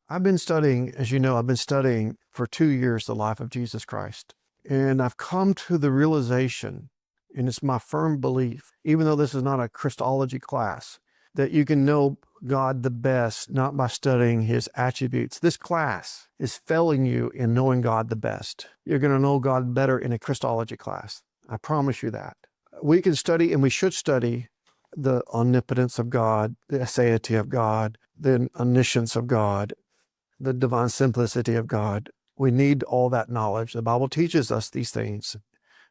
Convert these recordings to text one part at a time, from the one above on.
I've been studying, as you know, I've been studying for 2 years the life of Jesus Christ. And I've come to the realization, and it's my firm belief, even though this is not a Christology class, that you can know God the best not by studying his attributes. This class is failing you in knowing God the best. You're going to know God better in a Christology class. I promise you that. We can study, and we should study, the omnipotence of God, the aseity of God, the omniscience of God, the divine simplicity of God. We need all that knowledge. The Bible teaches us these things.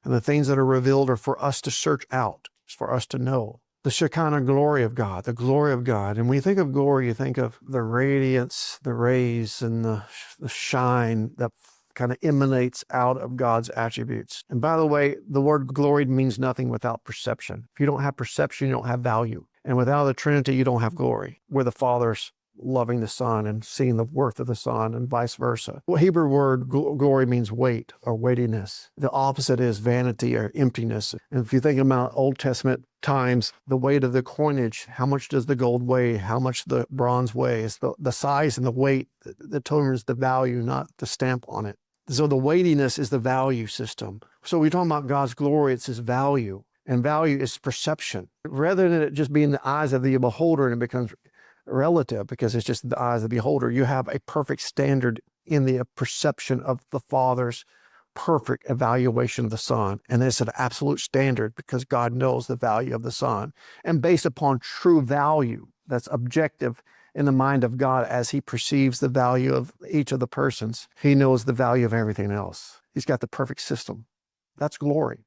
And the things that are revealed are for us to search out, for us to know. The Shekinah glory of God, the glory of God. And when you think of glory, you think of the radiance, the rays, and the shine that kind of emanates out of God's attributes. And by the way, the word glory means nothing without perception. If you don't have perception, you don't have value. And without the Trinity, you don't have glory. Where the Father's loving the Son and seeing the worth of the Son and vice versa. Well, Hebrew word glory means weight or weightiness. The opposite is vanity or emptiness. And if you think about Old Testament times, the weight of the coinage, how much does the gold weigh? How much the bronze weighs? The size and the weight that determines the value, not the stamp on it. So the weightiness is the value system. So we're talking about God's glory, it's his value. And value is perception. Rather than it just being the eyes of the beholder and it becomes relative because it's just the eyes of the beholder, you have a perfect standard in the perception of the Father's perfect evaluation of the Son. And it's an absolute standard because God knows the value of the Son. And based upon true value, that's objective in the mind of God as he perceives the value of each of the persons, he knows the value of everything else. He's got the perfect system. That's glory.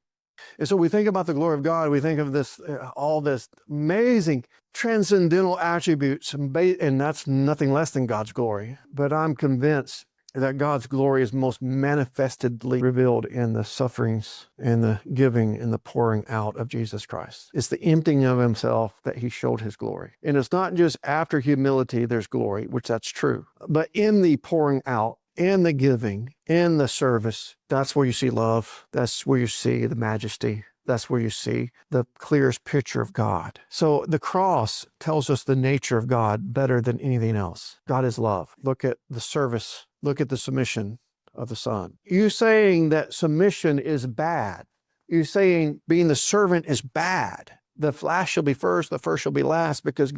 And so we think about the glory of God, we think of this, all this amazing transcendental attributes, and that's nothing less than God's glory. But I'm convinced that God's glory is most manifestedly revealed in the sufferings and the giving and the pouring out of Jesus Christ. It's the emptying of himself that he showed his glory. And it's not just after humility there's glory, which that's true, but in the pouring out, in the giving, in the service, that's where you see love. That's where you see the majesty. That's where you see the clearest picture of God. So the cross tells us the nature of God better than anything else. God is love. Look at the service. Look at the submission of the Son. You saying that submission is bad. You saying being the servant is bad. The last shall be first, the first shall be last, because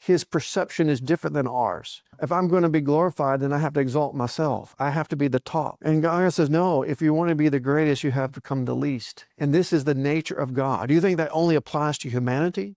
his perception is different than ours. If I'm going to be glorified, then I have to exalt myself. I have to be the top. And God says, no, if you want to be the greatest, you have to become the least. And this is the nature of God. Do you think that only applies to humanity?